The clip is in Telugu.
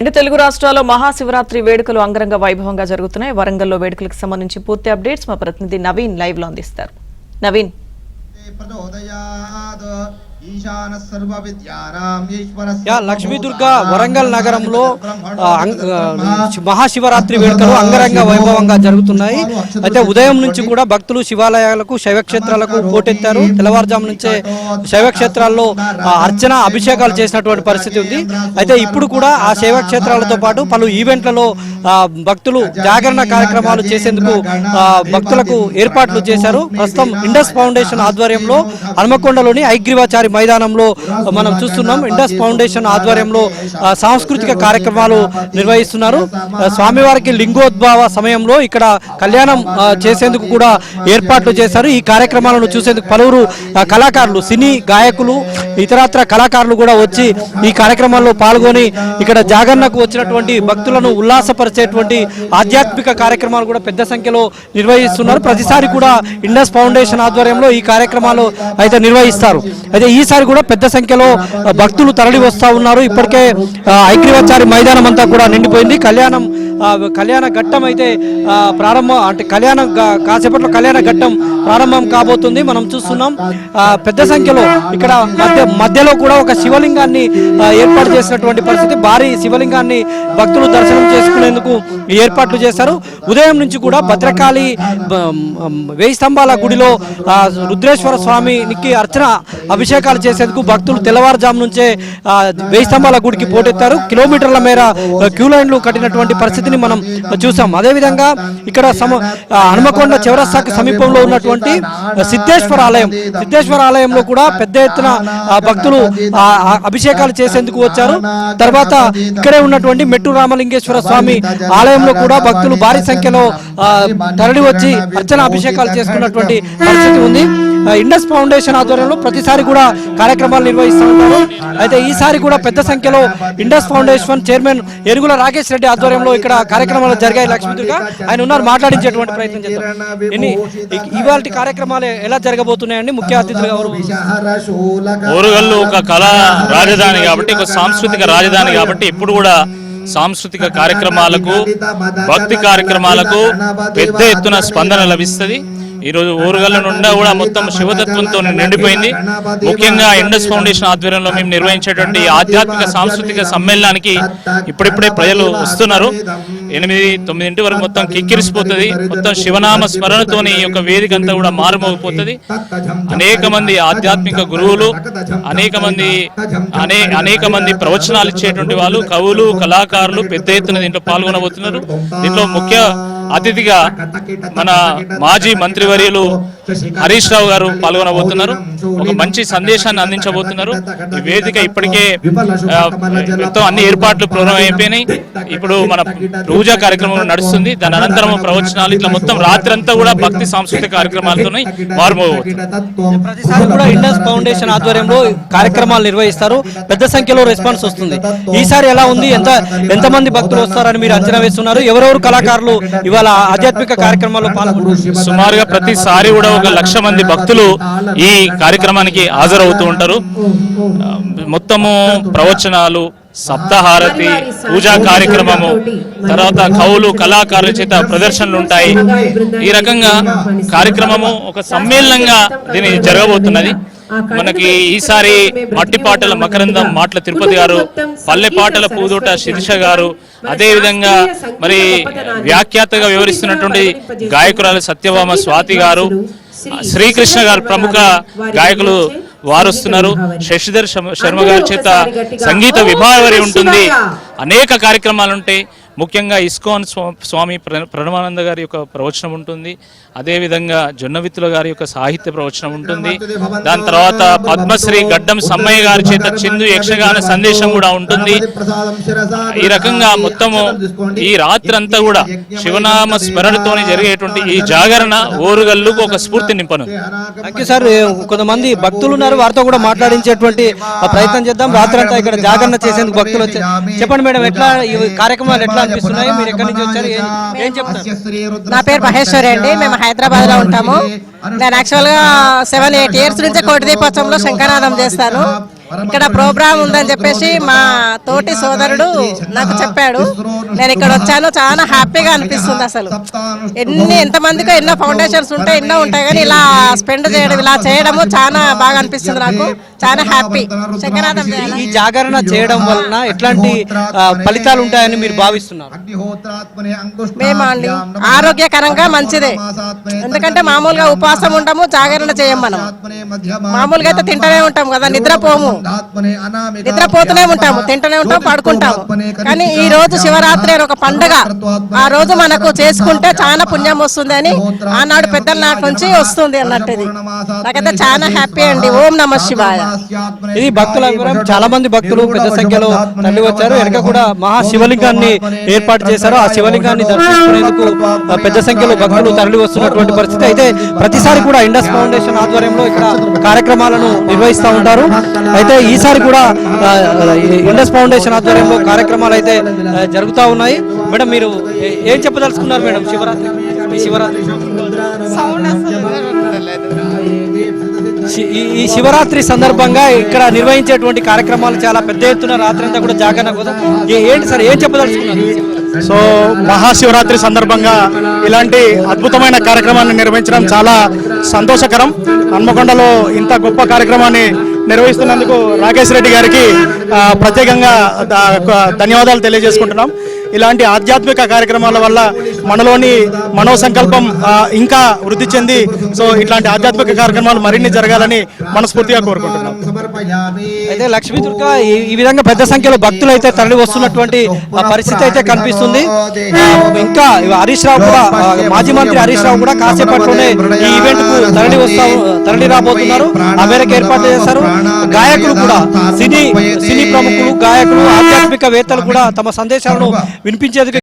రెండు తెలుగు రాష్ట్రాల్లో మహాశివరాత్రి వేడుకలు అంగరంగ వైభవంగా జరుగుతున్నాయి. వరంగల్లో వేడుకలకు సంబంధించి పూర్తి అప్డేట్స్ మా ప్రతినిధి నవీన్ లైవ్ లో అందిస్తారు. నవీన్, లక్ష్మీ దుర్గా వరంగల్ నగరంలో మహాశివరాత్రి వేడుకలు అంగరంగ వైభవంగా జరుగుతున్నాయి. అయితే ఉదయం నుంచి కూడా భక్తులు శివాలయాలకు శైవక్షేత్రాలకు పోటెత్తారు. తెల్లవారుజాము నుంచే శైవక్షేత్రాల్లో అర్చన అభిషేకాలు చేసినటువంటి పరిస్థితి ఉంది. అయితే ఇప్పుడు కూడా ఆ శైవక్షేత్రాలతో పాటు పలు ఈవెంట్లలో భక్తులు జాగరణ కార్యక్రమాలు చేసేందుకు భక్తులకు ఏర్పాట్లు చేశారు. ప్రస్తుతం ఇండస్ ఫౌండేషన్ ఆధ్వర్యంలో హనుమకొండలోని ఐగ్రీవాచారి మైదానంలో మనం చూస్తున్నాం. ఇండస్ ఫౌండేషన్ ఆధ్వర్యంలో సాంస్కృతిక కార్యక్రమాలు నిర్వహిస్తున్నారు. స్వామివారికి లింగోద్భవ సమయంలో ఇక్కడ కళ్యాణం చేసేందుకు కూడా ఏర్పాట్లు చేశారు. ఈ కార్యక్రమాలను చూసేందుకు పలువురు కళాకారులు, సినీ గాయకులు, ఇతరత్ర కళాకారులు కూడా వచ్చి ఈ కార్యక్రమాల్లో పాల్గొని ఇక్కడ జాగరణకు వచ్చినటువంటి భక్తులను ఉల్లాసపరిచేటువంటి ఆధ్యాత్మిక కార్యక్రమాలు కూడా పెద్ద సంఖ్యలో నిర్వహిస్తున్నారు. ప్రతిసారి కూడా ఇండస్ ఫౌండేషన్ ఆధ్వర్యంలో ఈ కార్యక్రమాలు అయితే నిర్వహిస్తారు. అయితే ఈసారి కూడా పెద్ద సంఖ్యలో భక్తులు తరలి వస్తూ ఉన్నారు. ఇప్పటికే ఐగ్రీవాచారి మైదానం అంతా కూడా నిండిపోయింది. కళ్యాణ ఘట్టం అయితే ప్రారంభం, అంటే కాసేపట్లో కళ్యాణ ఘట్టం ప్రారంభం కాబోతుంది. మనం చూస్తున్నాం పెద్ద సంఖ్యలో ఇక్కడ మధ్యలో కూడా ఒక శివలింగాన్ని ఏర్పాటు చేసినటువంటి పరిస్థితి. భారీ శివలింగాన్ని భక్తులు దర్శనం చేసుకునేందుకు ఏర్పాట్లు చేశారు. ఉదయం నుంచి కూడా భద్రకాళి 1000 స్తంభాల గుడిలో రుద్రేశ్వర స్వామికి అర్చన అభిషేకాలు చేసేందుకు భక్తులు తెల్లవారుజాము నుంచే 1000 స్తంభాల గుడికి పోటెత్తారు. కిలోమీటర్ల మేర క్యూ లైన్లు కట్టినటువంటి పరిస్థితిని మనం చూసాం. అదేవిధంగా ఇక్కడ హనుమకొండ చౌరస్తాకి సమీపంలో ఉన్నటువంటి సిద్ధేశ్వర ఆలయంలో కూడా పెద్ద ఎత్తున భక్తులు అభిషేకాలు చేసేందుకు వచ్చారు. తర్వాత ఇక్కడే ఉన్నటువంటి మెట్టు రామలింగేశ్వర స్వామి ఆలయంలో కూడా భక్తులు భారీ సంఖ్యలో తరలి వచ్చి అర్చన అభిషేకాలు చేసుకున్నటువంటి పరిస్థితి ఉంది. ఇండస్ ఫౌండేషన్ ఆధ్వర్యంలో ప్రతిసారి కూడా కార్యక్రమాలు నిర్వహిస్తూ ఉంటారు. అయితే ఈసారి కూడా పెద్ద సంఖ్యలో Indus Foundation chairman Erugula Rakesh Reddy ఆధ్వర్యంలో ఇక్కడ కార్యక్రమాలు జరిగాయి. లక్ష్మీదుర్గా ఆయన ఉన్నారు, మాట్లాడించేటువంటి ప్రయత్నం చేద్దాం. ఇవాళ కార్యక్రమాలు ఎలా జరగబోతున్నాయండి? ముఖ్య అతిథులుగా ఓరుగల్లు ఒక కళా రాజధాని కాబట్టి, ఒక సాంస్కృతిక రాజధాని కాబట్టి ఇప్పుడు కూడా సాంస్కృతిక కార్యక్రమాలకు, భక్తి కార్యక్రమాలకు పెద్ద ఎత్తున స్పందన లభిస్తుంది. ఈరోజు ఓరుగల్ల నుండా కూడా మొత్తం శివతత్వంతో నిండిపోయింది. ముఖ్యంగా ఇండస్ ఫౌండేషన్ ఆధ్వర్యంలో మేము నిర్వహించేటువంటి ఆధ్యాత్మిక సాంస్కృతిక సమ్మేళనానికి ఇప్పుడిప్పుడే ప్రజలు వస్తున్నారు. 8-9 వరకు మొత్తం కిక్కిరిసిపోతుంది. మొత్తం శివనామ స్మరణతోని ఈ యొక్క వేదిక అంతా కూడా మారుమోగిపోతుంది. అనేక మంది ఆధ్యాత్మిక గురువులు, అనేక మంది ప్రవచనాలు ఇచ్చేటువంటి వాళ్ళు, కవులు, కళాకారులు పెద్ద ఎత్తున దీంట్లో పాల్గొనబోతున్నారు. దీంట్లో ముఖ్య అతిథిగా మన మాజీ మంత్రివర్యులు హరీష్ రావు గారు పాల్గొనబోతున్నారు. ఒక మంచి సందేశాన్ని అందించబోతున్నారు. ఈ వేదిక ఇప్పటికే మొత్తం అన్ని ఏర్పాట్లు ప్రారంభమైపోయినాయి. ఇప్పుడు మన పూజా కార్యక్రమం నడుస్తుంది. దాని అనంతరం ప్రవచనాలు, ఇట్లా మొత్తం రాత్రి అంతా కూడా భక్తి సాంస్కృతిక కార్యక్రమాలతో మారుమోగబోతుంది. ప్రతిసారి కూడా ఇండస్ ఫౌండేషన్ ఆధ్వర్యంలో కార్యక్రమాలు నిర్వహిస్తారు. పెద్ద సంఖ్యలో రెస్పాన్స్ వస్తుంది. ఈసారి ఎలా ఉంది? ఎంతమంది భక్తులు వస్తారని మీరు అంచనా వేస్తున్నారు? ఎవరెవరు కళాకారులు ఇవాళ ఆధ్యాత్మిక కార్యక్రమాల్లో పాల్గొంటారు? సుమారుగా ప్రతిసారి కూడా 1,00,000 మంది భక్తులు ఈ కార్యక్రమానికి హాజరవుతూ ఉంటారు. మొత్తము ప్రవచనాలు, సప్తహారతి, పూజా కార్యక్రమము, తర్వాత కవులు, కళాకారుల చేత ప్రదర్శనలు ఉంటాయి. ఈ రకంగా కార్యక్రమము ఒక సమ్మేళనంగా దీన్ని జరగబోతున్నది. మనకి ఈసారి మట్టిపాటల మకరందం మాటల తిరుపతి గారు, పల్లెపాటల పూదోట శిరీష గారు, అదేవిధంగా మరి వ్యాఖ్యాతగా వివరిస్తున్నటువంటి గాయకురాలు సత్యభామ స్వాతి గారు, శ్రీకృష్ణ గారు ప్రముఖ గాయకులు వారు వస్తున్నారు. శశిధర్ శర్మ గారి చేత సంగీత విభావరి ఉంటుంది. అనేక కార్యక్రమాలు ఉంటాయి. ముఖ్యంగా ఇస్కాన్ స్వామి ప్రణవానంద గారి యొక్క ప్రవచనం ఉంటుంది. అదేవిధంగా జొన్నవిత్తుల గారి యొక్క సాహిత్య ప్రవచనం ఉంటుంది. దాని తర్వాత పద్మశ్రీ గడ్డం సమ్మయ్య గారి చేత చిందు యక్షగాన సందేశం కూడా ఉంటుంది. ఈ రకంగా మొత్తము ఈ రాత్రి అంతా కూడా శివనామ స్మరణతోని జరిగేటువంటి ఈ జాగరణ ఓరుగల్లుకు ఒక స్ఫూర్తి నింపనుంది. Thank you sir. కొంతమంది భక్తులు ఉన్నారు, వారితో కూడా మాట్లాడించేటువంటి ప్రయత్నం చేద్దాం. రాత్రి అంతా ఇక్కడ జాగరణ చేసేందుకు భక్తులు వచ్చారు. చెప్పండి మేడం, ఎట్లా ఈ కార్యక్రమాలు ఎట్లా అనిపిస్తున్నాయి? మీరు ఎక్కడి నుంచి వచ్చారు, ఏం చెప్తారు? నా పేరు మహేశ్వరి అండి. మేము హైదరాబాద్ లో ఉంటాము. నేను యాక్చువల్ గా 7-8 ఇయర్స్ నుంచి కోటి దీపోత్సవంలో శంఖనాదం చేస్తాను. ఇక్కడ ప్రోగ్రామ్ ఉందని చెప్పేసి మా తోటి సోదరుడు నాకు చెప్పాడు. నేను ఇక్కడ వచ్చాను, చాలా హ్యాపీగా అనిపిస్తుంది. అసలు ఎంతమందికో ఎన్నో ఫౌండేషన్స్ ఉంటాయి, ఎన్నో ఉంటాయి, కానీ ఇలా స్పెండ్ చేయడం, ఇలా చేయడము చాలా బాగా అనిపిస్తుంది. నాకు చాలా హ్యాపీ. శంకరాదం ఈ జాగరణ చేయడం వలన ఎట్లాంటి ఫలితాలు ఉంటాయని మీరు భావిస్తున్నారు? మేము అండి ఆరోగ్యకరంగా మంచిదే. ఎందుకంటే మామూలుగా ఉపవాసం ఉంటాము, జాగరణ చేయం. మనం మామూలుగా అయితే తింటూనే ఉంటాం కదా, నిద్రపోతూనే ఉంటాము, తింటూనే ఉంటాం, పడుకుంటాము. కానీ ఈ రోజు శివరాత్రి అని ఒక పండుగ, ఆ రోజు మనకు చేసుకుంటే చాలా పుణ్యం వస్తుంది అని ఆనాడు పెద్దల నాటి నుంచి వస్తుంది అన్నట్టు. ఇది నాకైతే చాలా హ్యాపీ అండి. ఓం నమ శివాయ. ఇది భక్తుల చాలా మంది భక్తులు పెద్ద సంఖ్యలో తరలి వచ్చారు. వెనక కూడా మహాశివలింగాన్ని ఏర్పాటు చేశారు. ఆ శివలింగాన్ని దర్శించుకునేందుకు పెద్ద సంఖ్యలో భక్తులు తరలి వస్తున్నటువంటి పరిస్థితి. అయితే ప్రతిసారి కూడా ఇండస్ ఫౌండేషన్ ఆధ్వర్యంలో ఇక్కడ కార్యక్రమాలను నిర్వహిస్తూ ఉంటారు. అయితే ఈసారి కూడా ఇండస్ ఫౌండేషన్ ఆధ్వర్యంలో కార్యక్రమాలు అయితే జరుగుతూ ఉన్నాయి. మేడం, మీరు ఏం చెప్పదలుచుకున్నారు మేడం? ఈ శివరాత్రి సందర్భంగా ఇక్కడ నిర్వహించేటువంటి కార్యక్రమాలు చాలా పెద్ద ఎత్తున రాత్రి అంతా కూడా జాగరణ కోసం ఏంటి సార్, ఏం చెప్పదలుచుకున్నారు? సో మహాశివరాత్రి సందర్భంగా ఇలాంటి అద్భుతమైన కార్యక్రమాన్ని నిర్వహించడం చాలా సంతోషకరం. హన్మకొండలో ఇంత గొప్ప కార్యక్రమాన్ని నిర్వహిస్తున్నందుకు రాకేష్ రెడ్డి గారికి ప్రత్యేకంగా ధన్యవాదాలు తెలియజేసుకుంటున్నాం. ఇలాంటి ఆధ్యాత్మిక కార్యక్రమాల వల్ల మనలోని మనోసంకల్పం ఇంకా వృద్ధి చెంది సో ఇట్లాంటి ఆధ్యాత్మిక కార్యక్రమాలు మరిన్ని జరగాలని మనస్ఫూర్తిగా కోరుకుంటున్నాం. అయితే లక్ష్మీ దుర్గ ఈ విధంగా పెద్ద సంఖ్యలో భక్తులు అయితే తరలి వస్తున్నటువంటి పరిస్థితి అయితే కనిపిస్తుంది. ఇంకా హరీష్ రావు కూడా, మాజీ మంత్రి హరీష్ రావు కూడా కాసేపట్లోనే ఈ ఈవెంట్ కు తరలి రాబోతున్నారు. ఆ మేరకు ఏర్పాటు చేశారు. గాయకులు కూడా, సినీ ప్రముఖులు, గాయకులు, ఆధ్యాత్మిక వేత్తలు కూడా తమ సందేశాలను వినిపించేందుకు